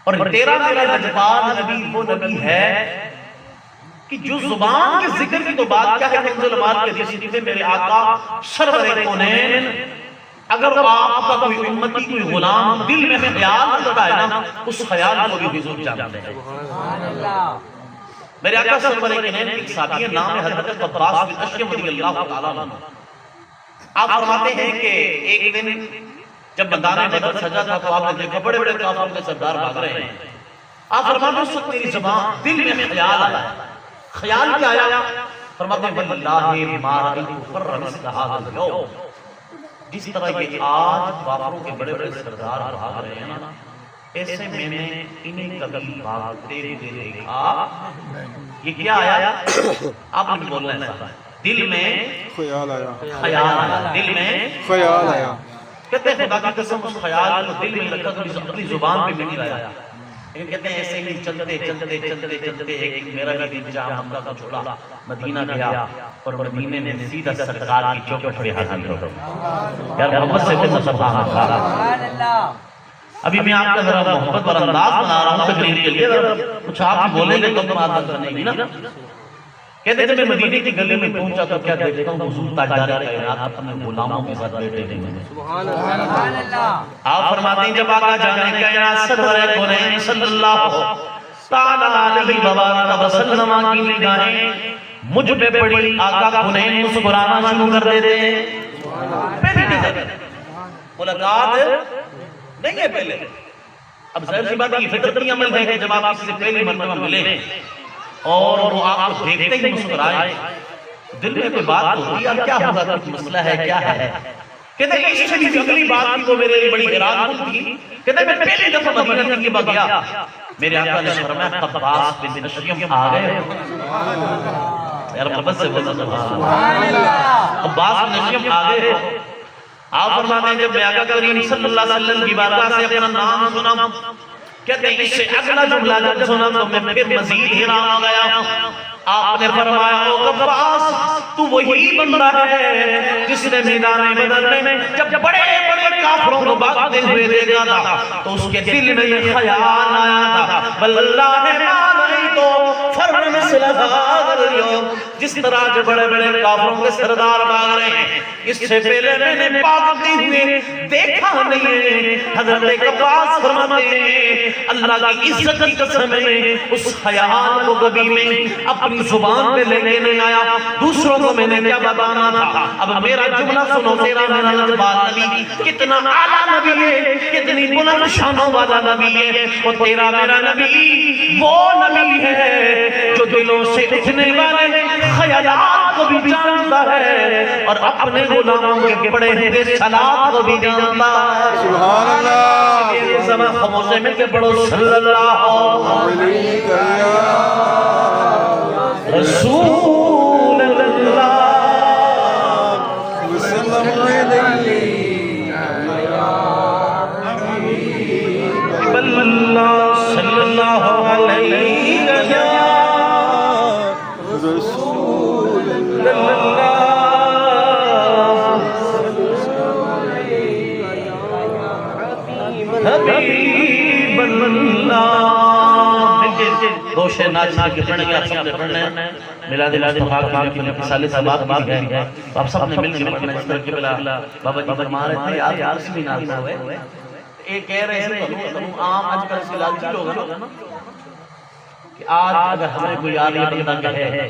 اور تیرا میرا لجپال نبی وہ نبی ہے کہ جو زبان کے ذکر کی تو بات کیا ہے، کنز المال کے حدیث شریف میں میرے آقا سرور کونین اگر آپ کا کوئی امتی کوئی غلام دل میں خیال کرتا ہے نا، اس خیال کو بھی حضور جانتے ہیں۔ میرے آقا سرور کونین ایک صحابی ہے، نام ہے حضرت عباس بن اشیم رضی اللہ تعالیٰ عنہ۔ آپ فرماتے ہیں کہ ایک دن جب میدان بدر سجا تھا تو آپ نے دیکھا بڑے بڑے کافروں کے سردار بھاگ رہے ہیں۔ آپ فرماتے ہیں اس وقت میری زبان دل میں خیال آیا۔ خیال کیا آیا؟ فرماتے ہیں واللہ ما رأیت فرا مثل ھذا اليوم، جس طرح یہ آج کافروں کے بڑے بڑے سردار بھاگ رہے ہیں نا، ایسے میں نے انہیں کبھی بھاگتے ہوئے دیکھا۔ یہ کیا آیا؟ آپ نے بولنا ہے دل میں خیال آیا، خیال آیا، دل میں خیال آیا۔ کہتے ہیں خدا کی قسم اس خیال کو دل میں رکھا تو اپنی زبان پہ نہیں لایا، لیکن کہتے ہیں ایسے ہی چلتے چلتے چلتے چلتے ایک میرا بھی دل جہاں مکہ کو چھوڑا، مدینہ گیا اور مدینے میں سیدھا سرکار کی چوکھٹ پہ حاضر ہو گیا۔ یار محمد سے تو سبحان اللہ۔ ابھی میں آپ کا ذرا محبت اور انداز بنا رہا ہوں تقریر کے لیے، کچھ آپ بولیں گے تو تم آدھر کرنے گی نا۔ کہتے ہیں جب میں مدینے کی گلی میں پہنچا تو کیا دیکھتا ہوں حضور تاجدار کائنات اپنے غلاموں کے ساتھ بیٹھے ہیں۔ سبحان اللہ۔ آپ فرماتے ہیں جب آقا جانے کائنات سرور کونین صلی اللہ تعالیٰ علیہ وآلہ وسلم کی نگاہیں مجھ پہ پڑی، آقا کونین مسکرانا شروع کر دیتے ہیں۔ پہلی نظر ملاقات نہیں ہے پہلے، اب ظاہر سی بات ہے یہ فطرتی عمل ہے کہ جب آپ کسی سے پہلی مرتبہ ملیں اور وہ آپ کو دیکھتے ہی مسکرائے، دل میں کوئی بات ہوتی ہے کیا ہوگا، کچھ مسئلہ ہے کیا ہے؟ کہتے ہیں اس سے بھی اگلی بات کی وہ میرے لیے بڑی حیران تھی۔ کہتے ہیں میں پہلی دفعہ مدینہ تقریبا گیا، میرے آقا نے فرمایا عباس بن اشیم آ گئے۔ یار محبت سے بولنا سبحان اللہ، عباس بن اشیم آ گئے۔ آپ فرماتے ہیں جب میں آقا کریم صلی اللہ علیہ وسلم کی بارگاہ سے اپنا نام سنا، کہتے ہیں اس سے اگلا جملہ جب سنا تو میں پھر مزید حیران آ گیا۔ آپ نے فرمایا او عباس تو وہی بندہ ہے جس نے میدان بدر میں جب بڑے بڑے کافروں کو بھاگتے ہوئے دیکھا تھا تو اس کے دل میں یہ خیال آیا تھا واللہ ما رأیت فرا مثل ھذا اليوم، جس طرح جو بڑے بڑے کافروں کے سردار بھاگ رہے ہیں اس سے پہلے میں نے بھاگتے ہوئے دیکھا نہیں ہے۔ حضرت عباس فرماتے ہیں اللہ کی عزت کی قسم ہے اس خیال کو کبھی میں اپنی زبان پہ لے کے نہیں آیا، دوسروں کو میں نے کیا بتانا تھا۔ اب میرا جملہ سنو، تیرا میرا لجپال نبی کتنا اعلیٰ نبی ہے، کتنی بلند شانوں والا نبی ہے، اور تیرا میرا نبی وہ نبی ہے جو دلوں سے اٹھنے والے خیالات کو بھی جانتا ہے اور اپنے غلاموں کے بڑے ہوئے صلات کو بھی جانتا ہے۔ سبحان اللہ۔ یہ زمان خاموشی میں کہ پڑھو صلی اللہ علیہ رسول اللہ وسلم علیہ اللہ صلی اللہ علیہ رسول اللہ حبیب اللہ۔ دوشے ناچنا کے پڑھنے آپ سب نے پڑھنے ہیں، ملاد مصطفیٰ کی مثال سبات بھی ہے تو آپ سب نے مل کے پڑھنا ہے۔ اس طرح کے بلا بابا جی فرما رہے تھے یار یار سے بھی نازنا ہوئے ایک کہہ رہے ہیں تم عام آج کل سے لالچی لوگ ہیں نا کہ آج اگر ہمیں کوئی یار یہ بندہ کہے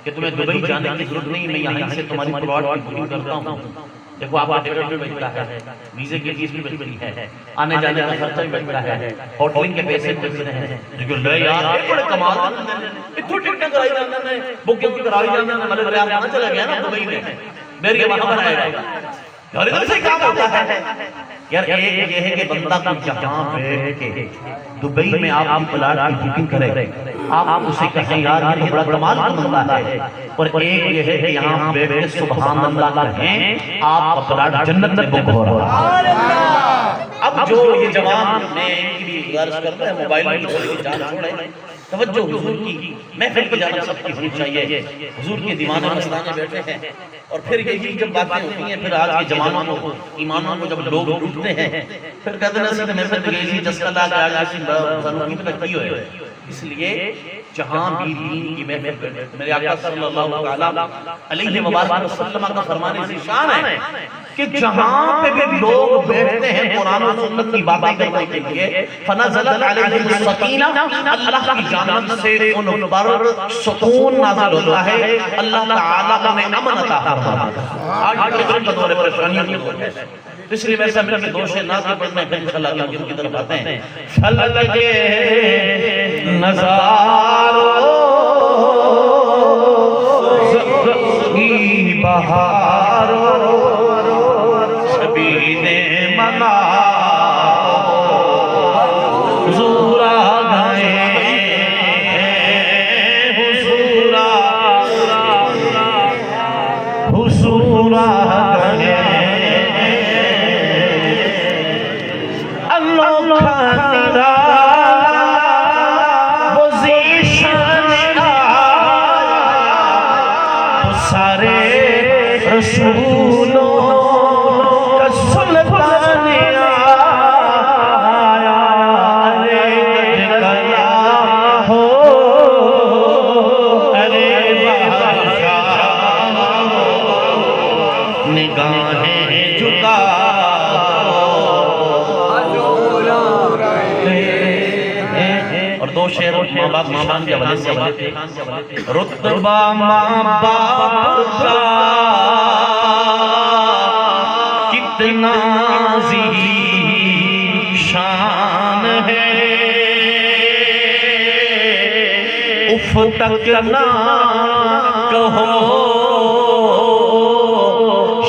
کہ تمہیں دبئی جانے کی ضرورت نہیں، میں یہیں سے تمہاری پلاٹ کی بکنگ کرتا ہوں، دیکھو آپ کا ٹکٹ بھی بچتا ہے، ویزے کی فیس بھی بچتی ہے، آنے جانے کا خرچہ بھی بچتا ہے، ہوٹلنگ کے پیسے بھی بچتے ہیں۔ جو لے یار بڑے کمال اتنی ٹکٹیں کرائی جاندے ہیں، بکنگ کرائی جاندے ہیں، مطلب ریاض کہاں چلا گیا نا دبئی میں، میرے وہاں بنائے گا یار ادھر سے کام ہوتا ہے۔ یار ایک یہ ہے کہ بندہ کو جہاں بیٹھ کے دبئی میں آپ کی پلاٹ کی بکنگ کرے، آپ اسے کہیں یار یہ بڑا کمال کا بندہ ہے، اور ایک یہ ہے کہ یہاں بیٹھ کے سبحان اللہ کہیں آپ کا پلاٹ جنت میں بک ہو رہا ہے۔ اب جو یہ جوان میں ان کی بھی غرض کرتا ہے موبائل میں تھوڑی سی جان چھوڑے توجہ حضور کی محفل کی جانب سب کی ہونی چاہیے. حضور کے دیوانے مستانے بیٹھے ہیں اور پھر یہی جب باتیں ہوتی ہیں پھر آج کے جوانوں کو ایمانوں کو جب لوگ ڈوٹتے ہیں پھر کہتے ہیں سیدھے محفل پہ گئی جس کا لا کے آج آشین بھرنوں کی تک کی ہوئے. اس لیے جہاں بھی دین کی محفل بیٹھے میرے آقا صلی اللہ علیہ وآلہ وسلم کا فرمان سے شان ہے کہ جہاں پہ بھی لوگ بیٹھتے ہیں قرآن و سنت کی باتیں کرنے کے لیے فنزلت علیہم السکینہ اللہ کی جانب سے ان پر سکون نازل ہوتا ہے. اللہ تعالیٰ انہیں امن عطا فرماتا ہے. آج کے دن کا دور پریشانیوں کی دور ہے اس لیے ویسا مل کے دوش ناز کے پڑھنے پھر انشاءاللہ کی ان کی طرف آتے ہیں. فلک کے نظاروں زندگی بہاروں سبھی نے منا حضور آگئے حضور آگئے انوکھا نرالا وہ ذیشان آیا سارے رسولوں کا سلطان آیا ارے گجگلا ہو ارے بادشاہ نگاہیں جھکا اور دو شعر ماں باپ شان کے حوالے سے رتبہ ماں باپ کا کتنا ذیشان ہے اف تک نہ کہو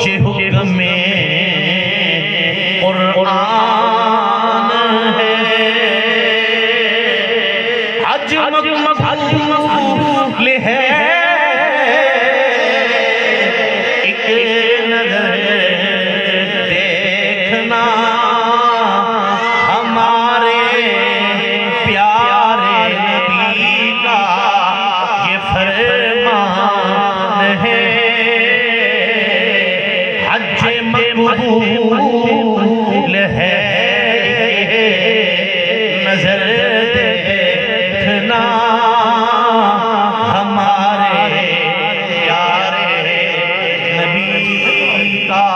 یہ حکم قرآن ہے عجمک مقبول ہے ایک نظر دیکھنا ہمارے پیارے نبی کا یہ فرمان ہے. حج مقبول ہے نظر دیکھنا ہمارے پیارے نبی کا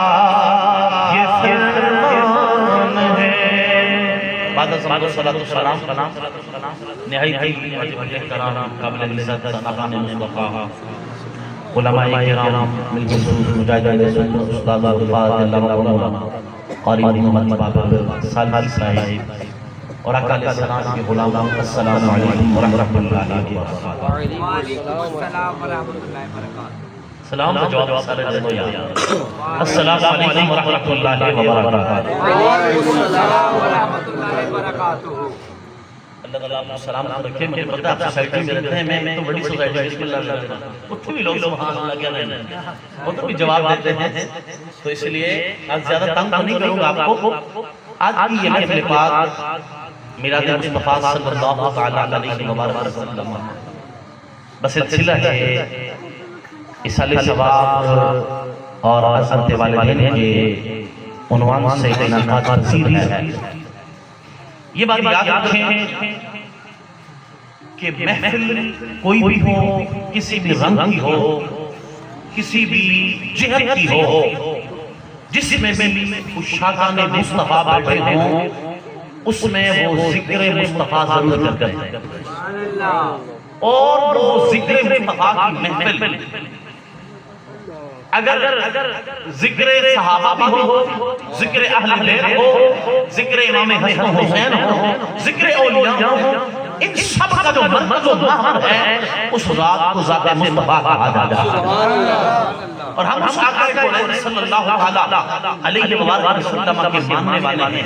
یہ فرمان ہے. بعد از صلاۃ والسلام نہایت واجب کرام قابل عزت سرکار مصطفیٰ علماء کرام بالخصوص مجاہدین سنت استاد الفاضل مولانا قاری محمد بابر سالمی صاحب اور آقا علیہ السلام کے غلاموں السلام علیکم ورحمۃ اللہ وبرکاتہ. وعلیکم السلام ورحمۃ اللہ وبرکاتہ. سلام کا جواب سارے دے دو یار. السلام علیکم ورحمۃ اللہ وبرکاتہ. وعلیکم السلام ورحمۃ اللہ وبرکاتہ. اللہ تعالیٰ آپ سلام رکھے. مجھے پتا آپ سوسائٹی میں رہتے ہیں میں تو بڑی سوسائٹی بسم اللہ رہتا ہوں اتنے بھی لوگ سبحان اللہ کیا رہنے ہیں وہ تو بھی جواب دیتے ہیں. تو اس لیے آج زیادہ تنگ تو نہیں کروں گا آپ کو. آج کی یہ محفل پاک میلاد مصطفیٰ صلی اللہ تعالیٰ علیہ وسلم بس سلسلہ ہے اصال ثواب اور عظمت والدین کے عنوان سے انعقاد پذیر ہے. یہ بات یاد رکھیں کہ محفل کوئی بھی ہو کسی بھی رنگ کی ہو کسی بھی جہت کی ہو جس میں بھی عشاقان مصطفیٰ بیٹھے ہوں اس میں وہ ذکر مصطفیٰ ضرور کرتے ہیں اور وہ ذکر مصطفیٰ کی محفل اگر ذکر صحابہ بھی ہو ذکر اہل بیت ہو ذکر امام حسن حسین ہو ذکر اولیاء ہو ان سب کا جو مرکز و محور ہے اس ذات کو ذات مصطفیٰ کہا جاتا ہے. اور ہم اس آقا کونین صلی اللہ علیہ وآلہ وسلم کے ماننے والے ہیں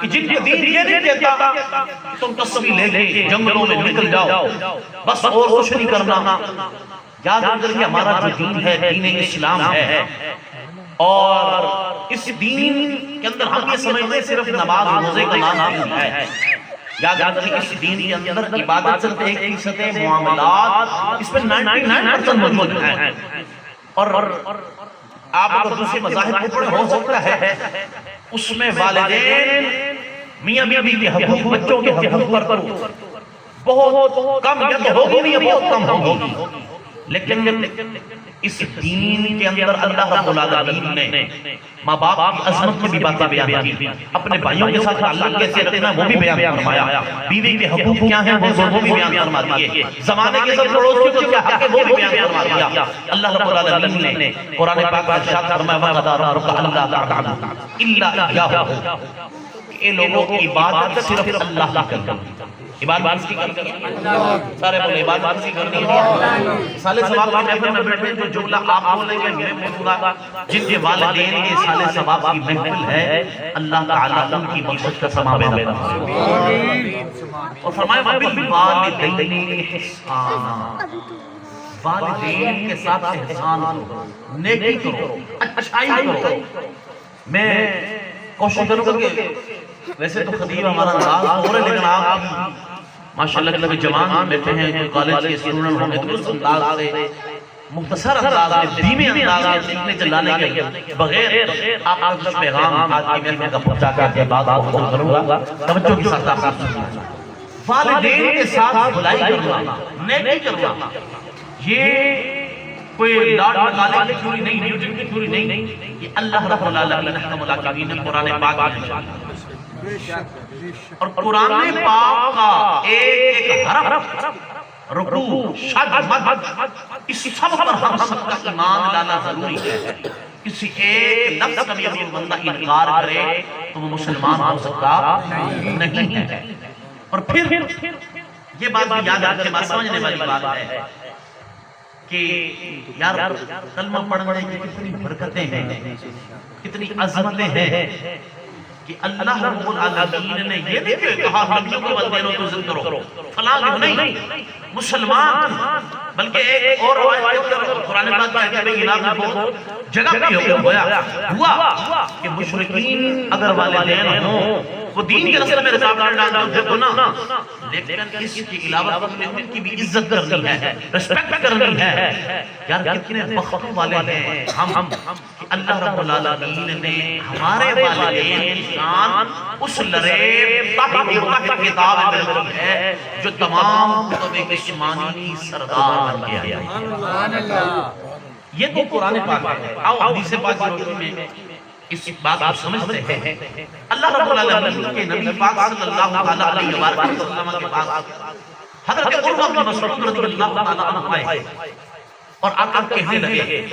کہ جن کے دین یہ نہیں دیتا تم تصویر لے لے جنگلوں میں نکل جاؤ بس اور کچھ نہیں کرنا. یاد رکھیں کہ ہمارا جو دین ہے دین اسلام ہے اور اس دین کے اندر ہم یہ سمجھتے صرف نماز روزے کا نام نہیں ہے یاد رکھیں اس دین کے اندر عبادت صرف 1% ہے، معاملات اس میں 99% موجود ہیں. اور آپ اگر دوسرے مذاہب کو پڑھیں ہو سکتا ہے اس میں والدین میاں بیوی کے حقوق، بچوں کے حقوق پر بہت کم یا تو ہوگی نہیں، بہت کم ہوگی. لیکن اس دین کے اندر اللہ رب العالمین نے ماں باپ کی عظمت کی بھی باتیں بیان کی، اپنے بھائیوں کے ساتھ تعلق کیسے رکھنا وہ بھی بیان فرمایا، بیوی کے حقوق کیا ہیں وہ بھی بیان فرما دیے، زمانے کے ساتھ پڑوسیوں کو کیا حق ہے وہ بھی بیان فرما دیا. اللہ رب العالمین نے قرآن پاک میں ارشاد فرمایا وَقَضَىٰ رَبُّكَ أَلَّا تَعْبُدُوا إِلَّا إِيَّاهُ، کہ لوگوں کی عبادت صرف اللہ کی کرنی. عبادت کس کی کرنی ہے؟ سارے بولے عبادت کس کی کرنی ہے؟ سالے ثواب کی محفل میں بیٹھے جو جملہ آپ بولیں گے میرے منہ ہوگا، جن کے والدین کے سالے ثواب کی محفل ہے اللہ تعالیٰ ان کی بخشش کا سماوے نہ فرمائے. اور فرمایا وَبِالْوَالِدَيْنِ إِحْسَانًا، والدین کے ساتھ احسان کرو، نیکی کرو، اچھائی کرو. میں کوشش کروں گا کہ ویسے تو خطیب ہمارا انداز ہو رہا ہے لیکن آپ ماشاءاللہ کے جوان بیٹھے ہیں جو کالج کے اسٹوڈنٹ ہوں گے تو اس انداز سے مختصر انداز میں دھیمے انداز میں سیکھنے چلانے کے بغیر آپ کا پیغام آج کی محفل کا پہنچا کر کے بات کو ختم کروں گا. توجہ کے ساتھ آپ سنیے. والدین کے ساتھ بھلائی کرنا، نیکی کرنا، یہ کوئی لاٹ مقالے کی تھیوری نہیں، نیوٹن کی تھیوری نہیں، یہ اللہ رب العالمین احکم الحاکمین نے قرآن پاک میں اور قرآن پاک کا ایک حرف، رکوع، شد، مد، اس سب پر ہم سب کا ایمان لانا ضروری ہے. کسی ایک لفظ کا بھی اگر بندہ انکار کرے تو وہ مسلمان ہو سکتا نہیں ہے. اور پھر یہ بات بھی یاد رکھیں، بات سمجھنے والی بات ہے کہ یار کلمہ پڑھنے کی کتنی برکتیں ہیں، کتنی عظمتیں ہیں کہ اللہ رب العالمین نے یہ نہیں کہا نبیوں کے والدینوں کو عزت کرو فلاں نہیں، مسلمان بلکہ ایک اور روایت کے اندر قرآن پاک میں ہے کہ انعام کو جگہ پہ ہوا کہ مشرکین اگر والدین ہوں وہ دین کے رسل میں رکاوٹ ڈالتے تو نا، لیکن اس کے علاوہ ان کی بھی عزت کرنی ہے، رسپیکٹ کرنی ہے. یار کتنے بخت والے ہیں ہم کہ اللہ رب العالمین نے ہمارے والدین کی شان اس لرے تحت کتاب میں رکھی ہے جو تمام کتب عثمانی کی سردار بن گیا ہے. یہ تو قرآن پاک ہے. آؤ حدیث پاک کی روشنی میں اس بات کو سمجھتے ہیں. اللہ رب العالمین کے نبی پاک صلی اللہ علیہ وسلم کے پاس حضرت عروہ بن مسعود رضی اللہ تعالیٰ عنہ آئے اور آ کر کہنے لگے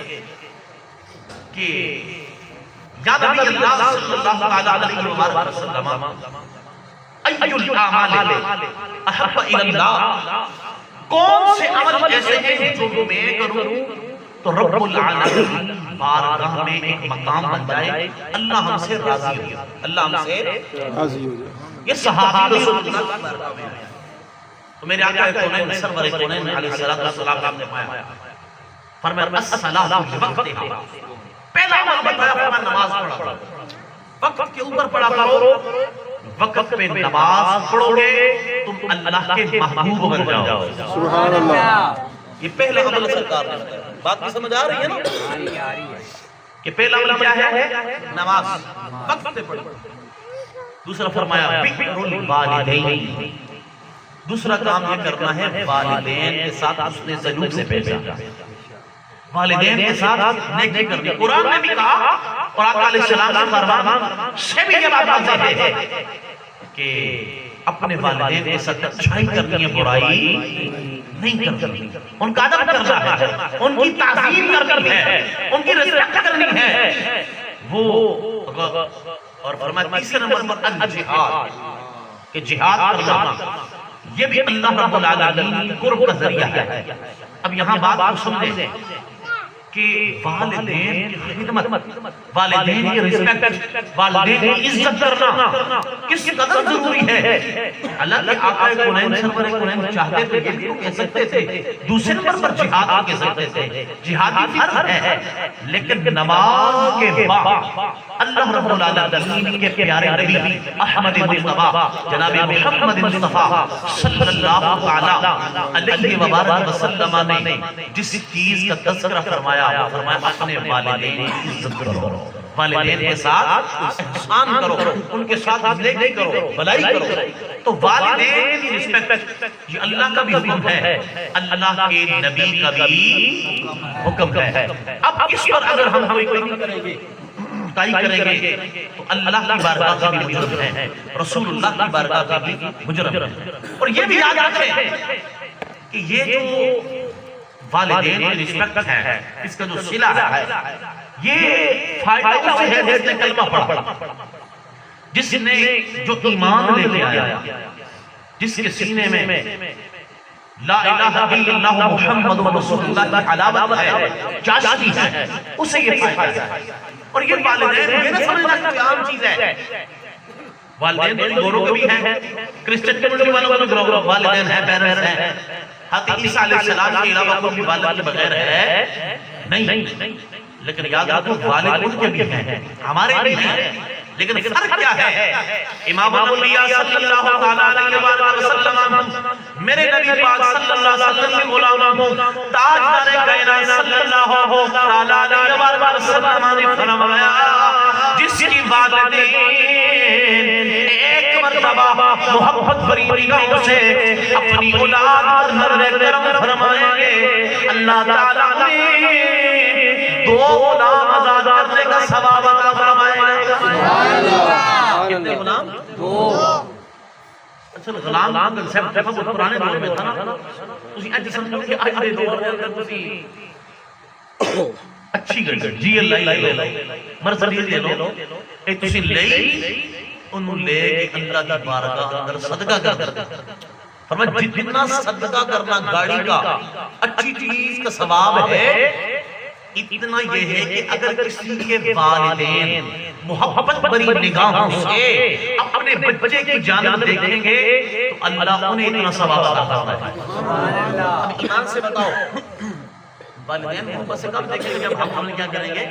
کہ یا نبی اللہ صلی اللہ علیہ وسلم ای الاعمال احب الی اللہ، کون سے عمل ایسے ہیں جو میں کروں تو رب العالمین بارگاہ میں ایک مقام بن جائے، اللہ ہم سے راضی ہو جائے، اللہ ہم سے راضی ہو جائے. یہ صحابی رسول اللہ کی بارگاہ میں آیا تو میرے آقا کونین سرور کونین علیہ السلام نے فرمایا الصلاۃ بوقتہا، پہلا عمل بتایا فرمایا نماز پڑھو، وقت کے اوپر پڑھا کرو. وقت پہ نماز پڑھو گے تم اللہ کے محبوب بن جاؤ. سبحان اللہ. یہ پہلا عمل سرکار نے بتایا. بات کی سمجھ آ رہی ہے نا کہ پہلا عمل کیا ہے؟ نماز وقت پہ پڑھو. دوسرا فرمایا بر الوالدین، دوسرا کام یہ کرنا ہے والدین کے ساتھ حسن سلوک سے پیش آنا، والدین کے ساتھ نیکی کرنی. قرآن نے بھی کہا اور آقا علیہ السلام کے فرمان سے بھی یہ بات واضح ہے کہ اپنے والدین کے ساتھ اچھائی کرنی ہے، برائی نہیں کرنی، ان کا ادب کرنا ہے، ان کی تعظیم کرنی ہے، ان کی رسپیکٹ کرنی ہے. وہ اور فرمایا تیسرے نمبر پر الجہاد، کہ جہاد کرنا یہ بھی اللہ رب العالمین کی قرب کا ذریعہ ہے. اب یہاں بات کو سمجھیں کہ والدین کی خدمت، والدین کی رسپیکٹ، والدین کی عزت کرنا کس قدر ضروری ہے۔ اللہ کے آقا کونین سرور کونین چاہتے تھے یہ بھی کہہ سکتے تھے، دوسرے نمبر پر جہاد کہہ سکتے تھے، جہادی فرض ہے، لیکن نماز کے بعد اللہ رب العالمین کے پیارے نبی احمد مصطفیٰ جناب محمد مصطفیٰ صلی اللہ علیہ وآلہ وسلم نے جس چیز کا تذکرہ فرمایا وہ فرمایا اپنے والدین کی عزت کرو، والدین کے ساتھ احسان کرو، ان کے ساتھ نیکی کرو، بھلائی کرو۔ تو والدین کی رسپیکٹ یہ اللہ کا بھی حکم ہے، اللہ کے نبی کا بھی حکم ہے۔ اب اس پر اگر ہم کوئی کریں گے تائی کریں گے تو اللہ کی بارگاہ سے بھی مجرم ہے، رسول اللہ کی بارگاہ سے بھی مجرم ہے۔ اور یہ بھی یاد رکھیں کہ یہ جو والدین کی رسپیکٹ ہے، اس کا جو صلہ ہے، یہ فائدہ اسے ہے جس نے کلمہ پڑھا، جس نے جو ایمان لے کے آیا، جس کے سینے میں لا الہ الا اللہ محمد رسول اللہ کی علامت ہے، چاشنی ہے، اسے یہ فائدہ ہے۔ اور یہ والدین یہ نہ سمجھنا کہ عام چیز ہے، والدین تو گوروں کے بھی ہیں، کرسچن کمیونٹی والوں کے بھی والدین ہیں، پیرنٹس ہیں، حضرت عیسیٰ علیہ السلام کے علاوہ کوئی والد کے بغیر ہے نہیں، لیکن یاد رکھو والد ان کے بھی ہیں، ہمارے بھی ہیں، لیکن فرق کیا ہے؟ امام الانبیاء صلی اللہ علیہ وسلم میرے نبی پاک صلی اللہ علیہ وسلم کے غلام تاجدار کائنات صلی اللہ علیہ وسلم نے فرمایا جس کی والدین ایک مرتبہ محبت بری نگاہوں سے اپنی اولاد پر نظر کرم فرمائیں گے، اللہ تعالیٰ نے دو غلام آزاد کرنے کا ثواب عطا فرمائے گا۔ کتنے غلام؟ دو۔ اچھا غلام کا کنسیپٹ جب وہ پرانے دور میں تھا نا، اسی ایج سمجھو کہ آج دے دور میں اندر تسی اچھی گڑی جی اللہ لے لو، مرسڈیز لے لو، ایک تسی لئی انہوں لے کے اللہ کی بارگاہ اندر صدقہ کر، فرمایا جتنا صدقہ کرنا گاڑی کا اچھی چیز کا ثواب ہے، اتنا یہ ہے کہ اگر کسی کے والدین محبت بری نگاہوں سے اپنے بچے کی جانب دیکھیں گے تو اللہ انہیں اتنا ثواب عطا فرمائے گا۔ اب ایمان سے بتاؤ والدین محبت سے کب دیکھیں گے؟ جب ہم کیا کریں گے؟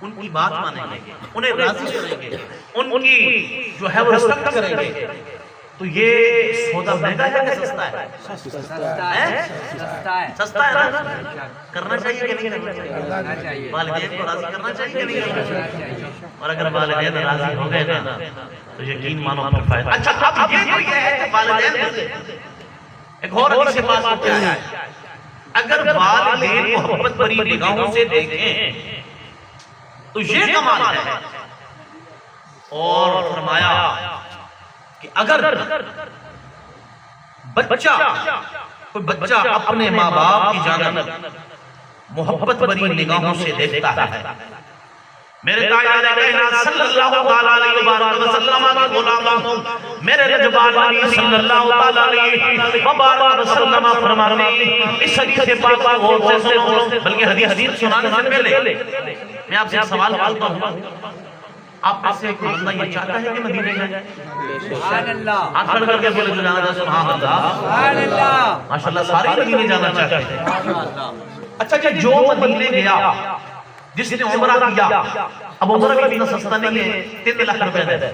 ان کی بات مانیں گے، انہیں راضی کریں گے، ان کی جو ہے وہ رسپیکٹ کریں گے۔ تو یہ سودا مہنگا ہے کہ سستا ہے؟ سستا ہے نا؟ کرنا چاہیے کہ نہیں کرنا چاہیے؟ والدین کو راضی کرنا چاہیے کہ نہیں کرنا چاہیے؟ اور اگر والدین راضی ہو گئے نا تو یقین مانو پر فائدہ۔ اچھا اب یہ تو یہ ہے کہ والدین ایک اور حدیث پاک کیا ہے؟ اگر والدین محبت بری نگاہوں سے دیکھیں تو یہ کمال ہے۔ اور فرمایا کہ اگر کوئی بچہ اپنے ماں باپ کی جانب محبت بری نگاہوں سے دیکھتا ہے، میرے تاجدار کائنات صلی اللہ علیہ وسلم کے غلاموں میرے رجبان نبی صلی اللہ علیہ وسلم فرماتے ہیں، اس حدیث پاک کو غور سے سنو، بلکہ حدیث سنانے سے پہلے میں آپ سے سوال کرتا ہوں، آپ میں سے کوئی بندہ یہ چاہتا ہے کہ مدینے جائے؟ سبحان اللہ، ہاتھ کھڑ کر کے بولے جو جانا جائے سبحان اللہ، سبحان اللہ، ماشاءاللہ سارے مدینے جانا چاہتے ہیں۔ اچھا کہ جو مدینے گیا جس نے عمرہ کیا، اب عمرہ بھی اتنا سستا نہیں ہے، 3 لاکھ روپے دے،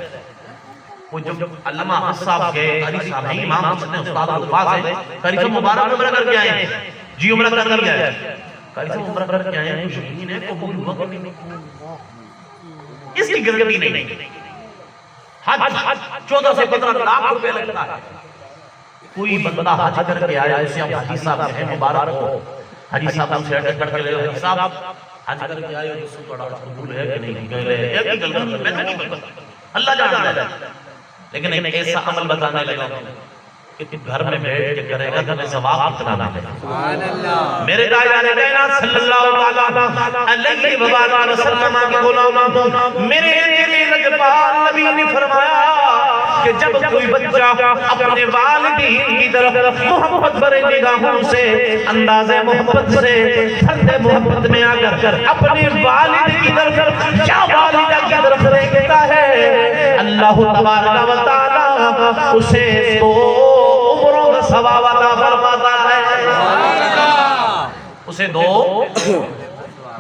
وہ جب علامہ حافظ صاحب گئے، قاری صاحب ہیں، امام حسن استاد الفاظ ہیں، قاری صاحب مبارک عمرہ کر کے آئے ہیں، جی عمرہ کر لیا ہے، قاری صاحب عمرہ کر کے آئے ہیں، یقین ہے قبول ہوا کہ نہیں؟ اس کی گارنٹی نہیں۔ حج 14 سے 15 لاکھ روپے لگتا ہے۔ کوئی بندہ حج کر کے آیا جیسے اب حجی صاحب ہیں، مبارک ہو، حجی صاحب ہم سے اٹک کر کے لے حجی صاحب حج کر کے آئے جس کو بڑا قبول ہے کہ نہیں گئے رہے ایک ہی گل کرتا میں نہیں بتا اللہ جانتا ہے، لیکن ایک ایسا عمل بتانے لگا کہ تم گھر میں بیٹھ کے کرے گا تمہیں ثواب کتنا ملے گا۔ سبحان اللہ، میرے تاجدار کائنات صلی اللہ علیہ وسلم کے غلاموں میرے رجبان نبی نے فرمایا کہ جب کوئی بچہ اپنے والدین کی طرف محبت بھرے نگاہوں سے انداز محبت سے ٹھنڈے محبت میں آ کر اپنے والد کی طرف یا والدہ کی طرف دیکھتا ہے اللہ تبارک و تعالی اسے 2 عمروں کا ثواب عطا فرماتا ہے اسے 2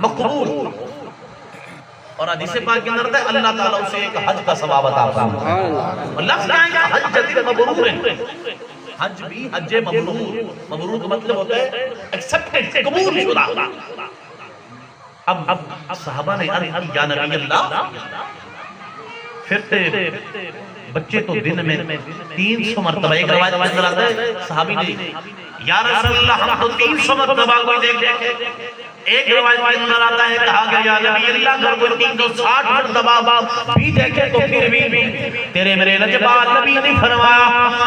مقبول اور حدیث پاک کے اندر ہے اللہ تعالیٰ اسے ایک حج کا ثواب عطا فرماتا ہے اور لفظ کیا ہے حجۃ مبرور ہے حج بھی حج مبرور کا مطلب ہوتا ہے ایکسپٹڈ قبول شدہ اب صحابہ نے عرض کی یا نبی اللہ پھر بچے تو دن میں 300 مرتبہ ایک روایت میں اندر آتا ہے صحابی نے یا رسول اللہ ہم تو 300 مرتبہ کوئی دیکھے ایک روایت میں اندر آتا ہے کہا گیا یا نبی اللہ اگر کوئی 360 مرتبہ بھی دیکھے تو پھر بھی تیرے میرے لجبال نبی نے فرمایا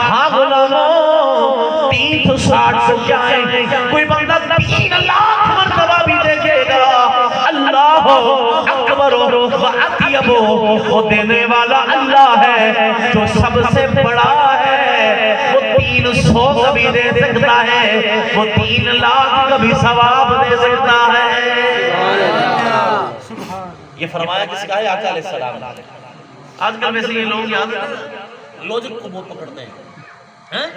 ہاں غلاموں 360 سے جائیں کوئی بندہ 3 لاکھ مرتبہ بھی دیکھے گا اللہ اکبر و اطیب وہ دینے والا اللہ ہے جو سب سے بڑا ہے وہ 300 کبھی دے سکتا ہے وہ 3 لاکھ کبھی ثواب دے سکتا ہے یہ فرمایا کس کا ہے آقا علیہ السلام آج کل ویسے یہ لوگ یاد لوجک کو بہت پکڑتے ہیں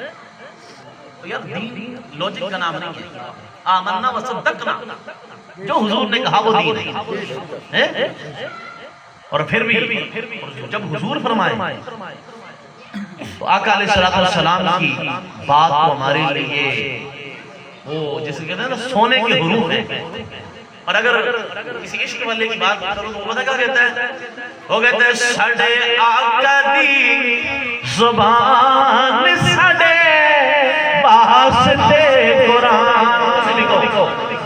تو یار دین لوجک کا نام نہیں ہے آمنا و صدقنا جو حضور نے کہا وہ دین ہے اور پھر بھی جب حضور فرمائے تو آقا علیہ السلام کی بات کو ہمارے لیے وہ جسے کہتے ہیں نا سونے کے حروف ہیں اور اگر کسی عشق والے کی بات کرو تو وہ پتہ کیا کہتا ہے وہ کہتے ہیں سڑے آقا دی زبان سڑے واسطے قرآن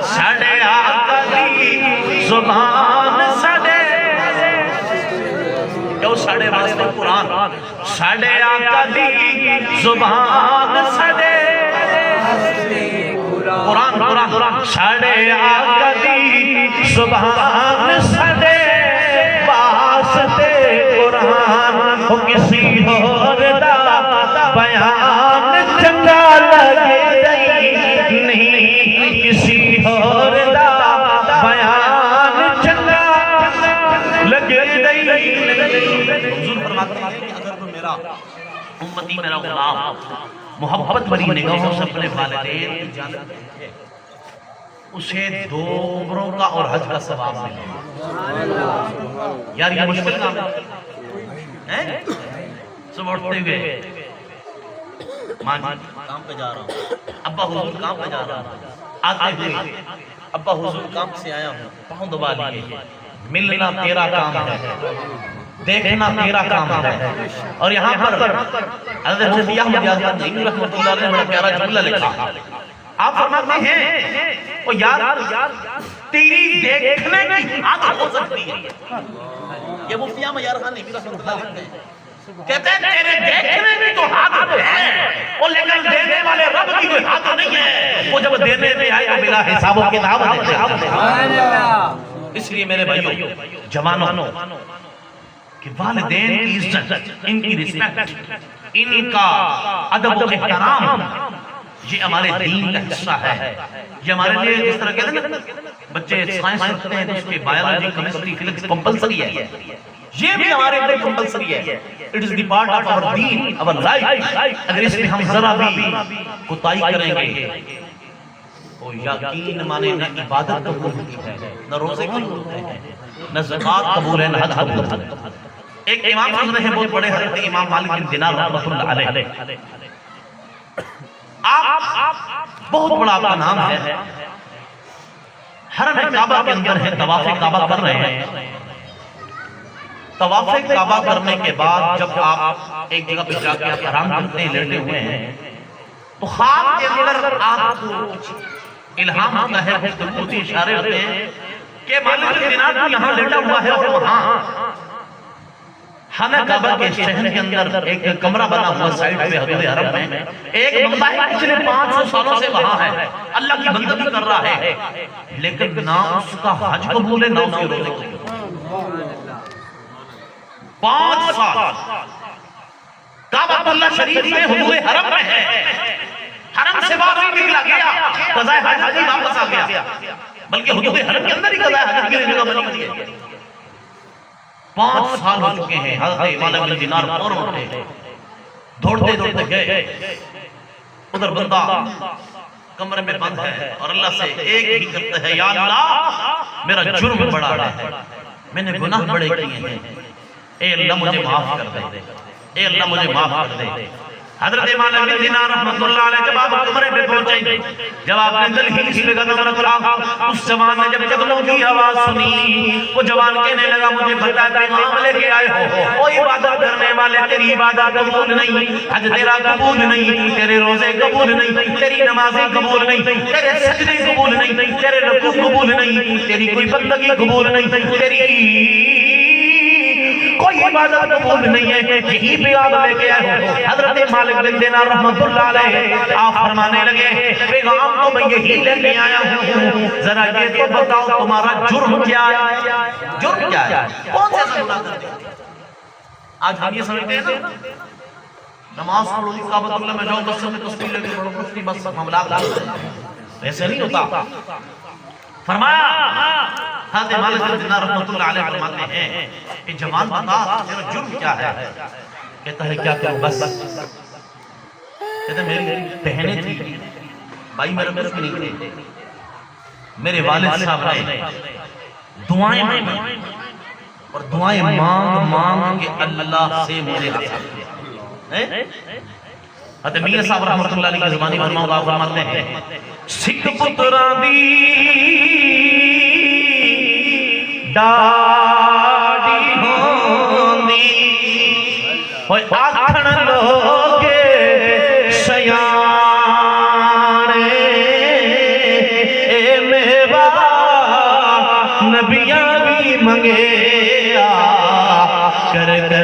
سڑے آقا دی زبان سڑے کیوں سڑے واسطے قرآن سڑے آقا دی زبان سڑے قرآن سڑے آقا دی زبان سڑے واسطے قرآن ہو کسی اور دا بیان چنگا لگے نہیں کسی اور دا بیان چنگا لگے حضور فرماتے ہیں کہ اگر تو میرا امتی میرا غلام محبت بری نگاہوں سے اپنے والدین کی جانب دیکھے اسے 2 عمروں کا اور حج کا ثواب ملے یار یہ مشکل کام ہے سب اٹھتے ہوئے ماں کام پہ جا رہا ہوں ابا حضور کام پہ جا رہا ہوں آتے ہوئے ابا حضور کام سے آیا ہوں پاؤں دبا لیے ملنا تیرا کام ہے دیکھنا تیرا کام ہے اور یہاں پر حضرت مفتی احمد یاسین نعیمی رحمۃ اللہ علیہ نے بڑا پیارا جملہ لکھا آپ فرماتے ہیں او یار تیری دیکھنے کی حد ہو سکتی ہے یہ مفتی احمد یاسین نعیمی رحمۃ اللہ لکھتے ہیں کہتے ہیں تیرے دیکھنے کی تو حد ہے وہ لیکن دینے والے رب کی کوئی حد نہیں ہے وہ جب دینے میں آئے تو بلا حساب و کتاب اس لیے میرے بھائیو جوانوں کہ والدین کی عزت ان کی رسپیکٹ ان کا ادب و احترام یہ ہمارے دین کا حصہ ہے یہ ہمارے لیے جس طرح کہتے ہیں نا بچے سائنس پڑھتے ہیں تو اس کی بایولوجی کیمسٹری فزکس کمپلسری ہے یہ بھی ہمارے لیے کمپلسری ہے it is the part of our دین آور لائف اگر اس میں ہم ذرا بھی کوتاہی کریں گے تو یقین مانے نہ عبادت قبول ہوتی ہے نہ روزے قبول ہوتے ہیں نہ زکوٰۃ قبول ہے نہ حج قبول ہے ایک امام گزرے ہیں بہت بڑے حضرت امام مالک بن دینار رحمۃ اللہ علیہ آپ بہت بڑا آپ کا نام ہے حرم کعبہ کے اندر ہے طواف کعبہ کر رہے ہیں طواف کعبہ کرنے کے بعد جب آپ ایک جگہ پہ جا کے آپ آرام کرتے ہیں لیٹے ہوئے ہیں تو خواب کے اندر آپ کو الہام ہوتا ہے خودی اشارے ہوتے ہیں کہ مالک بن دینار یہاں لیٹا ہوا ہے اور وہاں خانہ کعبہ کے شہر کے اندر ایک کمرہ بنا ہوا سائیڈ پہ حدود حرم میں ایک بندہ ہے پچھلے 500 سالوں سے وہاں ہے اللہ کی بندگی کر رہا ہے لیکن نہ اس کا حج قبول ہے نہ اس کے روزے قبول 5 سال بیت اللہ شریف میں حضور حرم میں ہے، حرم سے باہر نہیں نکلا گیا، قضاء حاجت نہیں واپس آ گیا، بلکہ حضور حرم کے اندر ہی قضاء حاجت کے لیے جگہ بنی ہوئی ہے۔ 5 سال ہو چکے ہیں، حضرت مالک بن دینار فوراً اٹھے، دوڑتے دوڑتے گئے، ادھر بندہ کمرے میں بند ہے اور اللہ سے ایک ہی کرتا ہے، یا اللہ میرا جرم بڑا ہے، میں نے گناہ بڑے کیے ہیں، اے اللہ مجھے معاف کر دے، اے اللہ مجھے معاف کر دے۔ حضرت مالک بن دینار رحمت اللہ علیہ جب آپ کمرے پہ پہنچے، جب آپ نے دل ہی پہ قدم رکھا، اس جوان نے جب قدموں کی آواز سنی، وہ جوان کہنے لگا مجھے بتا پیغام لے کے آئے ہو، وہ عبادت کرنے والے تیری عبادت قبول نہیں، حج تیرا قبول نہیں، تیرے روزے قبول نہیں، تیری نمازیں قبول نہیں، تیرے سجدے قبول نہیں، تیرے رکوع قبول نہیں، تیری کوئی بندگی قبول نہیں، تیری کوئی عبادت قبول نہیں ہے، یہی پہ آپ لے کے آئے ہو۔ حضرت مالک بن دینار رحمت اللہ علیہ آپ فرمانے لگے پیغام تو میں یہی لے کے آیا ہوں، ذرا یہ تو بتاؤ تمہارا جرم کیا ہے؟ جرم کیا ہے؟ کون سے گناہ کرتے ہیں؟ آج ہم یہ سمجھتے ہیں نا نماز پڑھو کعبۃ اللہ میں جاؤ 10 میں تسبیح لے کے پڑھو کچھ نہیں بس معاملات کرتے ہیں، ایسے نہیں ہوتا۔ فرمایا حضرت مالک بن دینار رحمت اللہ علیہ فرماتے ہیں کہ جوان بتا تیرا جرم کیا ہے؟ کہتا ہے کیا کروں بس، کہتا ہے میری بہنیں تھی، بھائی میرے کچھ نہیں تھے، میرے والد صاحب نے دعائیں مانگی اور دعائیں مانگ مانگ کے اللہ سے مجھے حاصل کیا۔ حضرت میاں صاحب رحمت اللہ علیہ کی زبانی فرماؤں گا فرماتے ہیں سکھ پتران دی ڈاڑی ہوندی ہوئے آکھن لوگے سیانے اے میوا نبیاں بھی منگے کر کر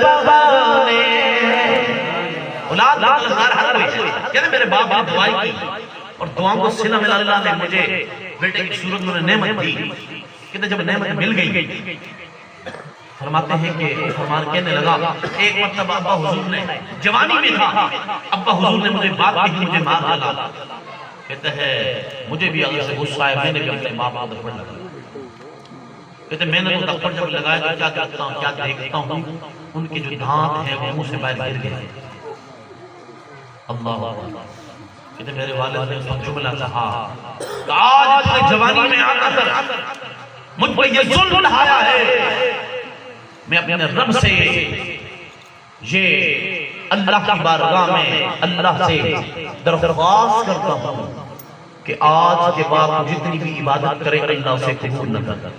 بابانے اولاد ہر کوئی کہتے میرے باپ نے دعائی کی اور دعاوں کو صلہ ملا اللہ نے مجھے بیٹے کی صورت میں نعمت دی، کہتے جب نعمت مل گئی فرماتے ہیں کہ فرمان کہنے لگا ایک مرتبہ ابا حضور نے جوانی میں تھا، ابا حضور نے مجھے بات کہی مجھے مار ڈالا، کہتے ہیں مجھے بھی اللہ سے غصہ ہے، میں نے بھی اپنے باپ کو دفڑ لگا، کہتے میں نے تو دفڑ جب لگایا تو کیا کرتا ہوں کیا دیکھتا ہوں ان کے جو دھانت ہیں وہ منہ سے باہر گر گئے۔ اللہ کہتے میرے والد نے اس وقت جملہ کہا کہ آج اپنے جوانی میں آ کر مجھ پر یہ ظلم ڈھایا ہے، میں اپنے رب سے یہ اللہ کی بارگاہ میں اللہ سے درخواست کرتا ہوں کہ آج کے بعد جتنی بھی عبادت کرے اللہ اسے قبول نہ کرتا۔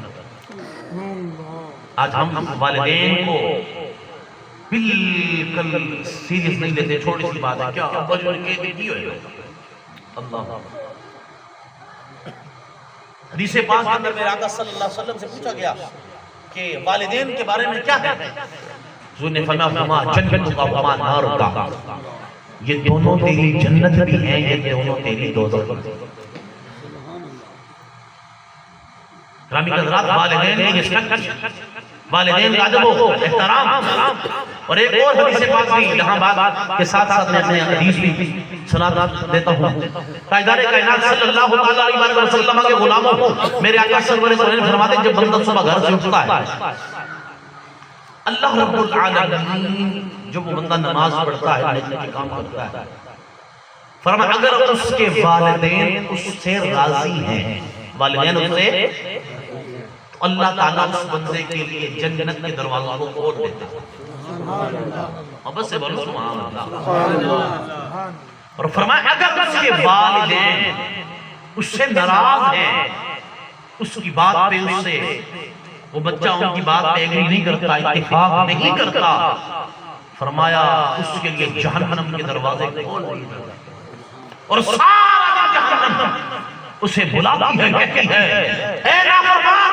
آج ہم والدین کو بالکل سیریس نہیں لیتے، چھوٹی سی بات ہے کیا ابا جو نے کہہ دی ہوئے اللہ۔ حدیث پاک کے اندر میرے آقا صلی اللہ علیہ وسلم سے پوچھا گیا کہ والدین کے بارے میں کیا ہے؟ حضور نے فرمایا وما جنت و وما نار کا، یہ دونوں تیری جنت بھی ہیں، یہ دونوں تیری دوزخ بھی ہیں۔ گرامی حضرات والدین کی رسپیکٹ، والدین کا ادب و احترام، اور ایک اور حدیث پاک بھی یہاں بات کے ساتھ ساتھ میں اپنے حدیث بھی سنا دیتا ہوں۔ تاجدار کائنات صلی اللہ علیہ وسلم کے غلاموں کو میرے آقا صلی اللہ علیہ وسلم فرماتے ہیں جب بندہ صبح گھر سے اٹھتا ہے اللہ رب العالمین جب وہ بندہ نماز پڑھتا ہے نیکی کے کام کرتا ہے فرمایا اگر اس کے والدین اس سے راضی ہیں، والدین اس سے، تو اللہ تعالیٰ اس بندے کے لیے جنت کے دروازوں کو کھول دیتا ہے۔ محبت سے بولو سبحان اللہ۔ اور فرمایا اگر اس کے والدین اس سے ناراض ہیں، اس کی بات پہ اس سے وہ بچہ ان کی بات پہ ایگری نہیں کرتا، اتفاق نہیں کرتا، فرمایا اس کے لیے جہنم کے دروازے کھول دیتا ہے اور سارا جہنم اسے بلاتی ہے، کہتی ہے اے نافرمان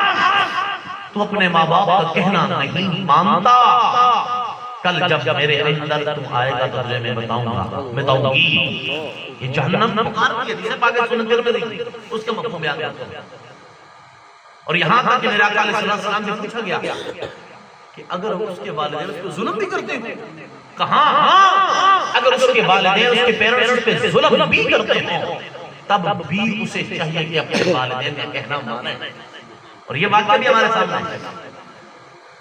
تو اپنے ماں باپ کا کہنا نہیں مانتا، کل جب میرے اندر تم آئے گا تو تجھے میں بتاؤں گی۔ یہ جہنم پکار کی حدیث پاک سنت ترمذی اس کا مفہوم بیان کرتا ہے۔ اور یہاں تک کہ میرے آقا علیہ السلام سے پوچھا گیا کہ اگر اس کے والدین اس کو ظلم بھی کرتے ہیں کہاں اگر اس کے والدین اس کے پیرنٹس اس پہ ظلم بھی کرتے ہوں تب بھی اسے چاہیے کہ اپنے والدین کا کہنا مانے. اور یہ واقعہ بھی ہمارے سامنے ہے.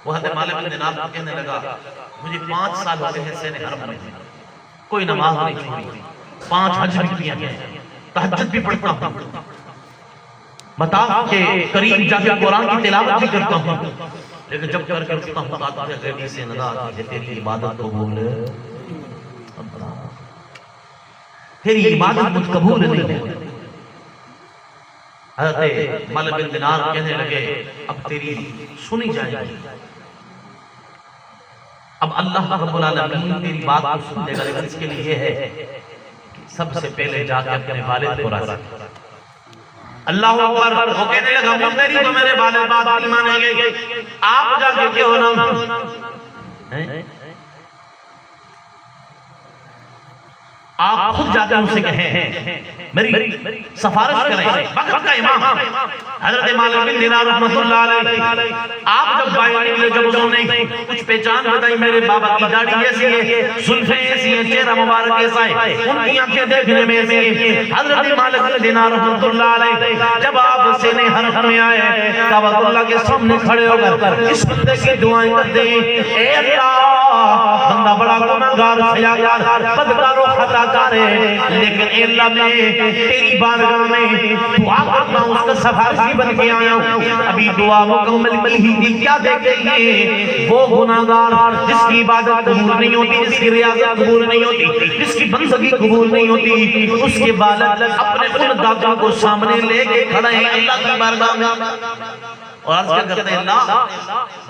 وہ حضرت مالک بن دینار کو کہنے لگا مجھے 5 سال ہو گئے ہیں سین حرم میں کوئی نماز نہیں چھوڑی 5 حج بھی کیا ہے تہجد بھی پڑھتا ہوں مطاف کے قریب جا کے قرآن کی تلاوت بھی کرتا ہوں لیکن جب کر کے اٹھتا ہوں تو آتے غیبی سے ندا آتی ہے تیری عبادت قبول تیری عبادت مجھ قبول نہیں ہے. حضرت مالک بن دینار کہنے لگے اب تیری سنی جائے گی اب اللہ رب العالمین تیری بات کو سن لے گا لیکن اس کے لیے یہ ہے کہ سب سے پہلے جا کے اپنے والد کو راضی کر. اللہ اکبر. وہ کہنے لگا میری تو میرے والد بات نہیں مانیں گے آپ جا کے کیوں نہ آپ خود جاتے ان سے کہیں میری سفارش کریں وقت کا امام حضرت مالک بن دینار رحمت اللہ علیہ آپ جب باہر نکلے جب انہوں نے کچھ پہچان بتائی میرے بابا کی داڑھی ایسی ہے زلفیں ایسی ہیں چہرہ مبارک ایسا ہے ان کی آنکھیں دیکھنے میں ایسی ہیں. حضرت مالک بن دینار رحمت اللہ علیہ جب آپ سینے حرم میں آئے کعبۃ اللہ کے سامنے کھڑے ہو کر اس بندے کی دعائیں کرتے ہیں اے اللہ بندہ بڑا گناہگار خیاکار بدکار و خطا لیکن اے اللہ میں تیری بارگاہ میں دعا کرتا ہوں اس کا سفارشی بن کے آیا ہوں ابھی دعا مکمل کی تھی کیا دیکھیں گے وہ گناہگار جس کی عبادت قبول نہیں ہوتی جس کی ریاضت قبول نہیں ہوتی جس کی بندگی قبول نہیں ہوتی اس کے والد اپنے ان دادا کو سامنے لے کے کھڑے ہیں اللہ کی بارگاہ میں اور عرض کیا کرتے ہیں اللہ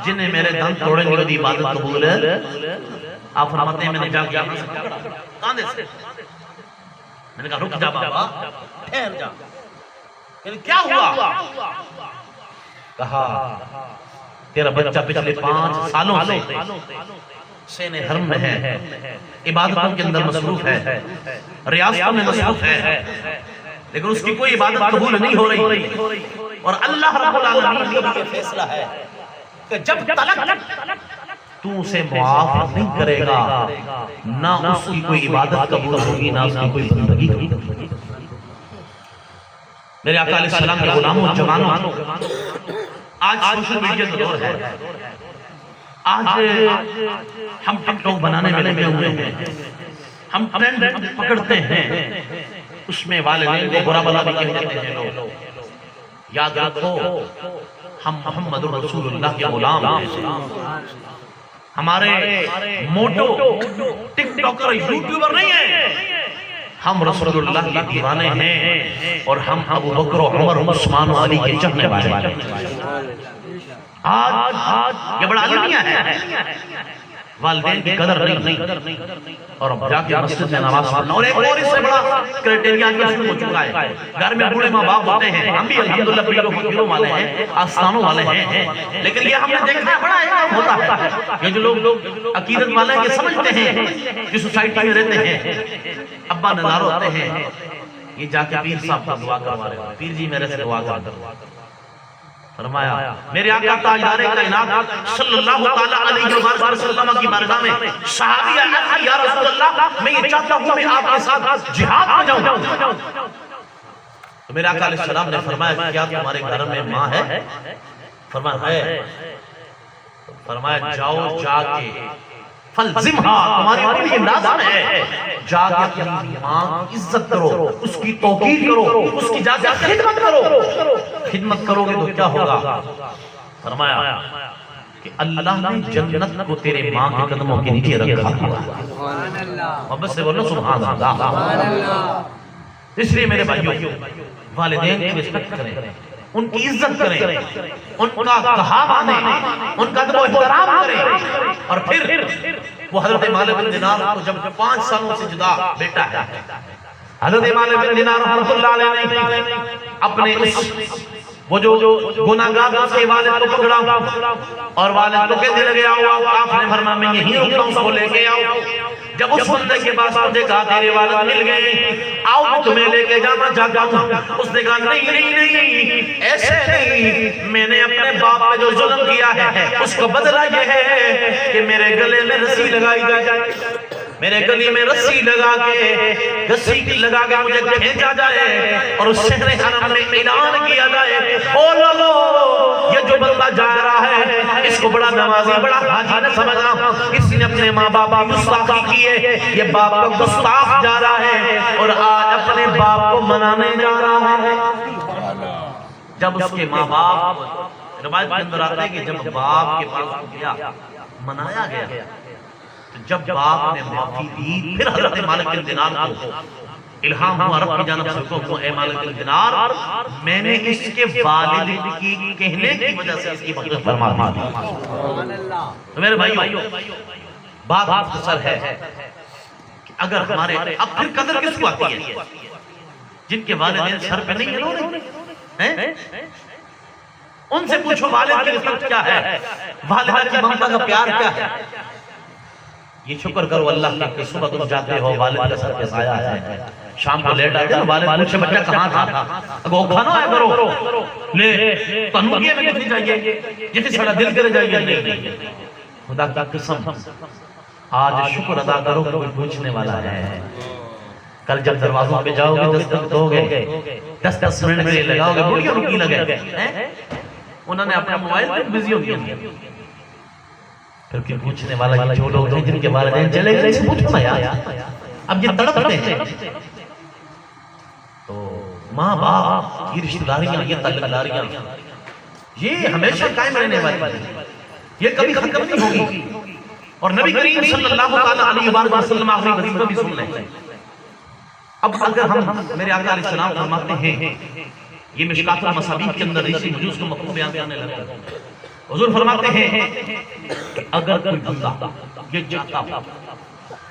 جنہیں میرے دن توڑے میری عبادت قبول ہے آپ فرماتے ہیں میں نے جا کے یہاں سے پکڑا کاندھے سے میں نے کہا رک جا بابا ٹھہر جا کیا ہوا کہا تیرا بچہ پچھلے 5 سالوں سے سین حرم میں ہے عبادتوں کے اندر مصروف ہے ریاضتوں میں مصروف ہے لیکن اس کی کوئی عبادت قبول نہیں ہو رہی اور اللہ رب العالمین کا یہ فیصلہ ہے کہ جب تلک تو اسے معاف نہیں کرے گا نہ اس کی کوئی عبادت قبول ہوگی نہ اس کی کوئی بندگی قبول ہوگی. میرے آقا علیہ السلام کے غلاموں جوانوں آج سوشل میڈیا کا دور ہے آج ہم ٹک ٹاک بنانے میں لگے ہوئے ہیں ہم ٹرینڈ پکڑتے ہیں اس میں والدین کو برا بلا بھی کہتے ہیں لوگ. یاد رکھو ہم محمد رسول اللہ کے غلام ہیں ہمارے موٹو ٹک ٹاکر یوٹیوبر نہیں ہیں ہم رسول اللہ کے دیوانے ہیں اور ہم ابو بکر و عمر عثمان و علی کے چاہنے والے ہیں. آج یہ بڑا المیہ ہے والدین کی قدر نہیں اور اب جا کے مسجد میں نماز پڑھنا اور ایک اور اس سے بڑا کرائٹیریا کیا شروع ہو چکا ہے. گھر میں بوڑھے ماں باپ ہوتے ہیں ہم بھی الحمدللہ پیروں فقیروں والے ہیں آستانوں والے ہیں لیکن یہ ہم نے دیکھا ہے بڑا اہم ہوتا ہے یہ جو لوگ عقیدت والے ہیں یہ سمجھتے ہیں جو سوسائٹی میں رہتے ہیں ابا نظارہ ہوتے ہیں یہ جا کے پیر صاحب کا دعا کروا رہے ہیں پیر جی میرے سے دعا کر فرمایا میرے آقا تاجدار کائنات صلی اللہ تعالی علیہ وسلم کی بارگاہ میں صحابی عرض یا رسول اللہ میں یہ چاہتا ہوں میں آپ کے ساتھ جہاد میں جاؤں تو میرے آقا علیہ السلام نے فرمایا کیا تمہارے گھر میں ماں ہے فرمایا ہے فرمایا جاؤ جا کے فلزمہا تمہاری اوپر یہ لازم ہے جا کے اپنی ماں کی عزت کرو اس کی توقیر کرو اس کی جا کے خدمت کرو خدمت کرو گے تو کیا ہوگا فرمایا کہ اللہ نے جنت کو تیرے ماں کے قدموں کے نیچے رکھا ہوا محبت سے بولو سبحان اللہ. اس لیے میرے بھائیوں والدین کی رسپیکٹ کریں ان کی عزت کریں ان کا کہا مانیں ان کا ادب و احترام کریں اور پھر وہ حضرت مالک بن دینار کو جب 5 سالوں سے جدا بیٹا ہے حضرت مالک بن دینار رحمت اللہ علیہ نے اپنے اس وہ جو گناہگار سے والد کو پکڑا اور والد کو کہنے لگے آؤ آپ نے فرمایا میں یہیں رکتا ہوں اس کو لے کے آؤ جب اس بندے کے پاس مجھے کہا تیرے والد مل گئے آؤ میں تمہیں لے کے جانا چاہتا ہوں اس نے کہا نہیں ایسے نہیں میں نے اپنے باپ پہ جو ظلم کیا ہے اس کو بدلہ یہ ہے کہ میرے گلے میں رسی لگائی جائے میرے گلی میں رسی لگا کے مجھے کھینچا جائے اور اس شہر حرم میں اعلان کیا جائے او لو یہ جو بندہ جا رہا ہے اس کو بڑا نمازی بڑا حاجی نہ سمجھنا اس نے اپنے ماں باپ کی گستاخی کی ہے یہ باپ کا گستاخ جا رہا ہے اور آج اپنے باپ کو منانے جا رہا ہے جب اس کے ماں باپ روایت کے اندر آتا ہے کہ جب باپ کے پاس گیا منایا گیا جب باپ نے معافی دی پھر حضرت مالک بن دینار کو الہام ہوا رب کی جانب سے حکم ہوا اے مالک بن دینار میں نے اس کے والد کی کہنے کی وجہ سے اس کی مغفرت فرما دی تو میرے بھائیو بات مختصر ہے کہ اگر ہمارے اب پھر قدر کس کو آتی ہے جن کے والدین سر پہ نہیں ہیں ان سے پوچھو والد کی رسالت کیا ہے والدہ کی ممتا کا پیار کیا ہے یہ شکر کرو اللہ کہ صبح تم جاتے ہو والد کا سر پہ سایہ ہے شام کو لیٹ آتے ہیں والد پوچھے بچہ کہاں تھا اگر وہ کھانا ہے کرو لے تنویہ میں کتنی چاہیے جیسے سڑا دل کرے جائیے نہیں خدا کی قسم آج شکر ادا کرو کوئی پوچھنے والا ہے کل جب دروازوں پہ جاؤ گے 10 دن دو گے 10 منٹ میں لگاؤ گے بڑیوں رکی لگے انہوں نے اپنا موبائل پر بزی ہو گیا پھر کہ پوچھنے والا یہ جو لوگ جن کے والدین چلے گئے سے پوچھو نا یار اب یہ تڑپتے ہیں تو ماں باپ یہ رشتہ داریاں یہ تعلق داریاں یہ ہمیشہ قائم رہنے والی یہ کبھی ختم نہیں ہوگی اور نبی کریم صلی اللہ علیہ وسلم آخری حدیث کو بھی سن لیں اب اگر ہم میرے آقا علیہ السلام فرماتے ہیں یہ مشکات المصابیح کے اندر اسی موضوع کو مفہوم بیان کرنے لگے حضور فرماتے ہیں کہ اگر کوئی بندہ یہ چاہتا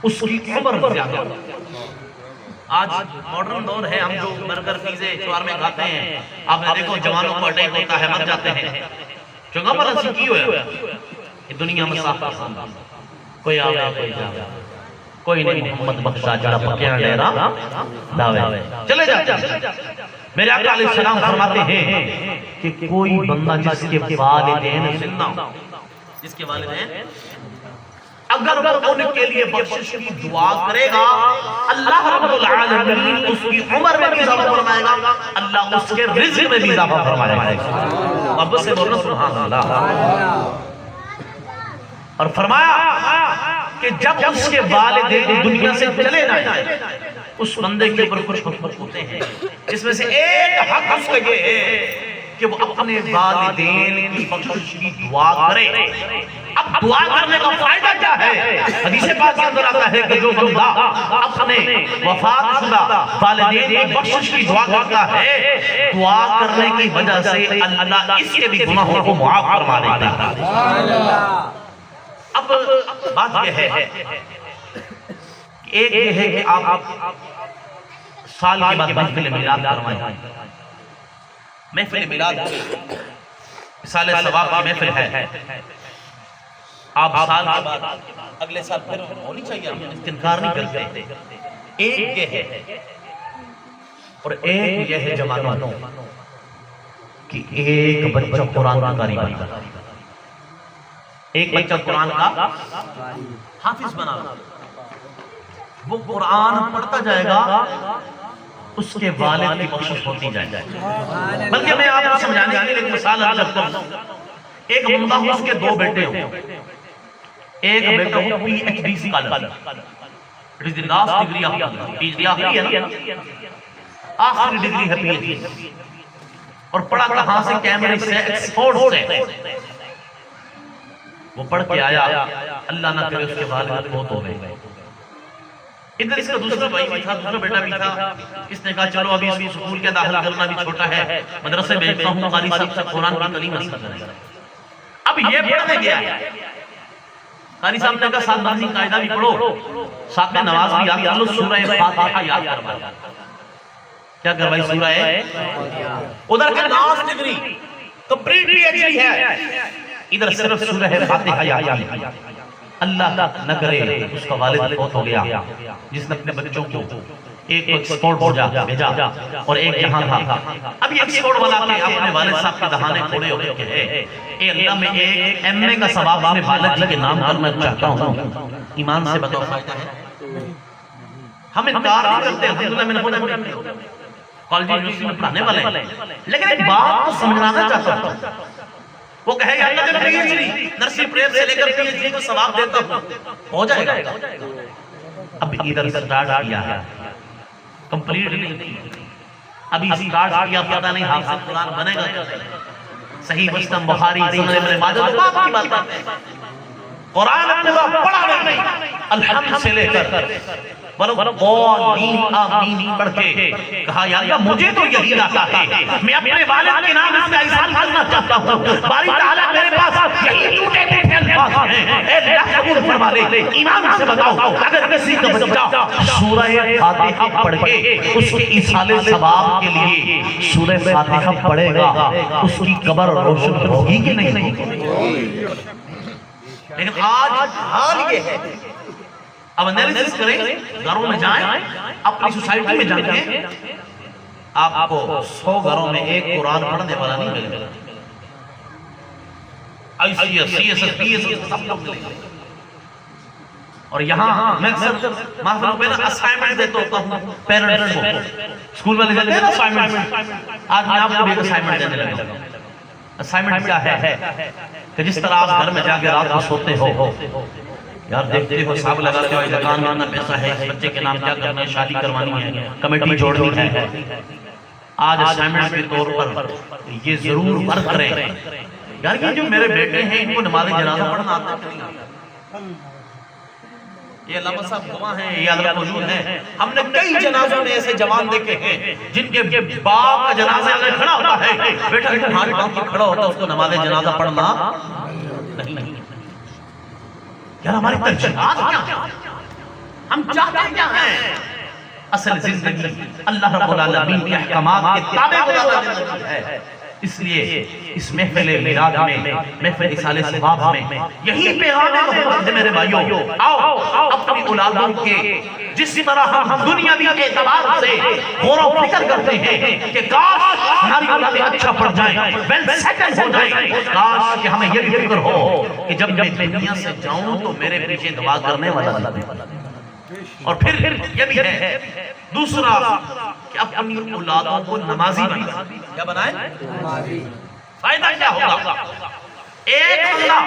اس کی عمر زیادہ آج ماڈرن دور ہے ہم جو برگر پیزے شوار میں کھاتے ہیں آپ نے دیکھو جوانوں کو اٹیک ہوتا ہے مر جاتے ہیں چونکہ پر ایسی کی ہویا یہ دنیا میں صاف پسند کوئی آوے کوئی جاوے کوئی نہیں محمد بخشا جڑا پکیاں لے رہا دعوے چلے جاتے میرے آقا علیہ السلام فرماتے ہیں کہ کوئی بندہ جس کے والدین زندہ جس کے والدین اگر وہ ان کے لیے بخشش کی دعا کرے گا اللہ رب العالمین اس کی عمر میں بھی اضافہ فرمائے گا اللہ اس کے رزق میں بھی اضافہ فرمائے گا اب سے بولنا سبحان اللہ اور فرمایا کہ جب اس کے والدین دنیا سے چلے جائیں اس بندے کے اوپر کچھ حکم ہوتے ہیں اس میں سے ایک حق اس کا یہ ہے کہ وہ اپنے والدین کی بخشش کی دعا کرے اب دعا کرنے کا فائدہ کیا ہے حدیث پاک کے اندر آتا ہے کہ جو بندہ اپنے وفات شدہ والدین کی بخشش کی دعا کرتا ہے دعا کرنے کی وجہ سے اللہ اس کے بھی گناہوں کو معاف فرما دیتا ہے اب بات یہ ہے ایک یہ ہے کہ آپ سال کے بعد محفل میلاد کروائیں محفل میلاد سال ثواب کی محفل ہے آپ سال کے بعد اگلے سال پھر ہونی چاہیے ہم استنکار نہیں کرتے ایک یہ ہے اور ایک یہ ہے جوانوں کہ ایک بچہ قرآن کا قاری بنا ایک بچہ قرآن کا حافظ بنا وہ قرآن پڑھتا جائے گا اس کے والد کی بخشش ہوتی جائے بلکہ میں آپ کو سمجھانے کے لیے ایک مثال رکھتا ہوں ایک بندہ ہو اس کے 2 بیٹے ہوں ایک بیٹا ہو P H D scholar it is the last degree of P H D آخری ہے نا آخری ڈگری ہے پی ایچ ڈی اور پڑھا کہاں سے کیمبرج سے ایکسفورڈ سے وہ پڑھ کے آیا اللہ نہ کرے اس کے والد بہت ہو گئے ادھر اس کا دوسرا بھائی بھی تھا دوسرا بیٹا بھی تھا اس نے کہا چلو ابھی اس کو سکول کے داخل کرنا بھی چھوٹا ہے مدرسے بھیجتا ہوں قاری صاحب سے قرآن کی تعلیم حاصل کرے اب یہ پڑھنے گیا قاری صاحب نے کہا ساتھ نمازی قاعدہ بھی پڑھو ساتھ میں نماز بھی یاد کر لو سورہ فاتحہ یاد کروا کیا کر بھائی سورہ ہے ادھر کا last degree complete P H D ہے، ادھر صرف سورہ فاتحہ یاد ہے۔ اللہ نہ کرے اس کا والد فوت ہو گیا جس نے اپنے بچوں کو ایک ایکسپورٹ بھیجا اور ایک یہاں تھا، اب یہ ایکسپورٹ والا کہ اپنے والد صاحب کے دہانے کھوڑے ہو کے ہے اے اللہ میں ایک ایم اے کا ثواب اپنے والد جی کے نام کرنا چاہتا ہوں، ایمان سے بتاؤ فائدہ ہے؟ ہم انکار نہیں کرتے، الحمدللہ میں نے کالج یونیورسٹی میں پڑھانے والے ہیں، لیکن ایک بات کو سمجھانا چاہتا ہوں، وہ کہے گا اللہ کے P H D nursery prep سے لے کر پی ایچ ڈی کو ثواب دیتا ہوں، ہو جائے گا۔ اب ادھر سٹارٹ کیا ہے، کمپلیٹ نہیں، ابھی سٹارٹ کیا، پتہ نہیں حافظ قرآن بنے گا، صحیح مسلم بخاری سنن ابن ماجہ تو بات کی بات ہے، قرآن پورا پڑھا نہیں، الحمد سے لے کر قالین آمین پڑھ کے کہا یا اللہ مجھے تو یہی آتا ہے، میں اپنے والد کے نام اس کا احسان کرنا چاہتا ہوں، باری تعالیٰ میرے پاس یہی ٹوٹے ٹوٹے الفاظ ہیں، اے اللہ قبول فرما لے، ایمان سے بتاؤ اگر کسی کا بچہ سورہ فاتحہ پڑھ کے اس کی ایصال ثواب کے لیے سورہ فاتحہ پڑھے گا اس کی قبر روشن ہوگی کہ نہیں ہوگی؟ لیکن آج حال یہ ہے، اب انالیسس کریں، گھروں میں جائیں، اپنی سوسائٹی میں جائیں گے، آپ کو 100 گھروں میں ایک قرآن پڑھنے والا نہیں ملے گا، ICS, CSS, PSS سب لوگ ملے گا۔ اور یہاں میں اکثر محفلوں پہ نا اسائنمنٹ دیتا ہوتا ہوں پیرنٹس کو، اسکول والے دیتے ہیں نا اسائنمنٹ، آج میں آپ کو بھی ایک اسائنمنٹ دینے لگا ہوں۔ اسائنمنٹ کیا ہے کہ جس طرح آپ گھر میں جا کے رات کو سوتے ہو، یار دیکھتے ہو حساب لگاتے ہو دکان میں اتنا پیسہ ہے، اس بچے کے نام کیا کرنا ہے، شادی کروانی ہے، کمیٹی جوڑنی ہے، آج اسائنمنٹ کے طور پر یہ ضرور فرض کریں یار یہ جو میرے بیٹے ہیں ان کو نماز جنازہ پڑھنا آتا ہے کہ نہیں آتا؟ یہ علامہ صاحب گواہ ہیں، یہ حضرت موجود ہیں، ہم نے کئی جنازوں میں ایسے جوان دیکھے ہیں جن کے باپ کا جنازہ اگر کھڑا ہوتا ہے، بیٹا ہاتھ باندھ کے کھڑا ہوتا ہے، اس کو نماز جنازہ پڑھنا نہیں۔ یار ہماری ترجیحات کیا ہیں؟ ہم چاہتے کیا ہیں؟ اصل زندگی اللہ رب العالمین کے احکامات کے تابع گزارنا زندگی ہے، اس لیے اس محفل میلاد میں، محفل ایصال ثواب میں یہی پیغام محبت ہے میرے بھائیوں، آؤ اپنی اولادوں کے جس طرح ہم دنیاوی اعتبار سے غور و فکر کرتے ہیں کہ کاش ہماری اولادیں اچھا پڑھ جائیں، ویل سیٹل ہو جائیں، کاش کہ ہمیں یہ بھی فکر ہو کہ جب میں دنیا سے جاؤں تو میرے پیچھے دعا کرنے والا ہے۔ اور پھر یہ بھی ہے دوسرا کہ اپنی اولادوں کو نمازی بنائیں، کیا بنائیں؟ فائدہ کیا ہوگا؟ ایک بندہ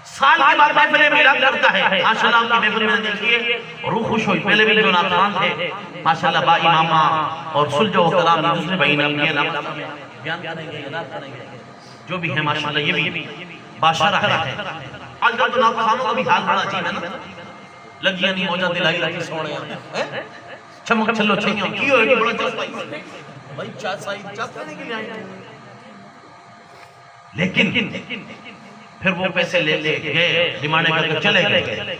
سال کے بعد محفل میلاد کرتا ہے، ماشاءاللہ آپ کی محفل میں دیکھئے روح خوش ہوئی، پہلے بھی جو ناظران تھے ماشاءاللہ با امامہ اور سلجھ و کلام دوسرے بہین اپنی بیان کریں گے، جو بھی ہیں ماشاءاللہ یہ بھی بادشاہ رہا ہے۔ آج کل تو ناظرانوں کا بھی حال بڑا عجیب ہے نا، لگیا نہیں موجہ دلائی رکھی سوڑے ہیں، چمک چلو چھئیوں کیوں ہے کہ بڑا چاہتا ہے بھائی چاہتا نہیں کہ لے آئیں، لیکن پھر وہ پیسے لے گئے ڈیمانڈ کر کے چلے گئے،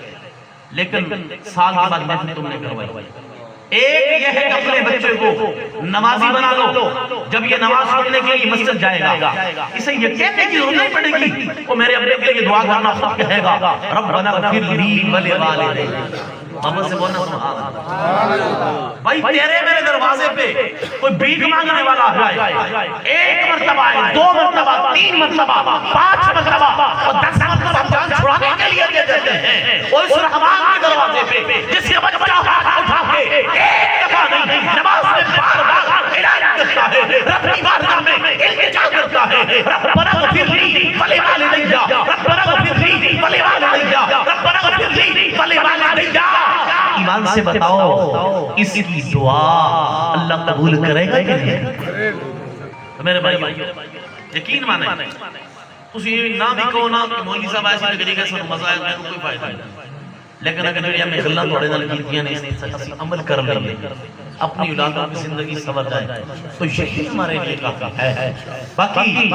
لیکن سال کے بعد محفل تم نے کروائی۔ ایک یہ ہے کہ اپنے بچے کو نمازی بنا لو، جب یہ نماز پڑھنے کے لیے مسجد جائے گا اسے یہ کہنے کی ضرورت نہیں پڑے گی وہ میرے اپنے کے لیے دعا کرنا خود کہے گا ربنا اغفر لی ولوالدی، بابا سے بولنا سبحان اللہ۔ بھائی تیرے میرے دروازے پہ کوئی بھیک مانگنے والا ہے، ایک مرتبہ ہے، 2 مرتبہ، 3 مرتبہ، 5 مرتبہ اور 10 مرتبہ جان چھڑانے کے لیے دے دیتے ہیں، اور اس رحمان کے دروازے پہ جس کے بچہ ہاتھ اٹھا کے ایک دفعہ نہیں نماز میں بار بار اعلان کرتا ہے، رب کی بارگاہ میں التجا کرتا ہے، ربنا اغفر لی ولوالدی، ربنا اغفر لی ولوالدی، ربنا اغفر لی ولوالدی۔ ایمان سے بتاؤ اس کی دعا اللہ قبول کرے گا کہ نہیں؟ میرے بھائی یقین مانے اس یہ نام ہی کہو نا کہ مولوی صاحب ایسی نگری کا سن مزہ ہے میں کوئی فائدہ نہیں، لیکن اگر جڑی ہمیں غلط توڑے نال کیتیاں نے اس عمل کر لیں اپنی اولادوں کی زندگی سنور جائے تو یہی ہمارے لیے کافی ہے۔ باقی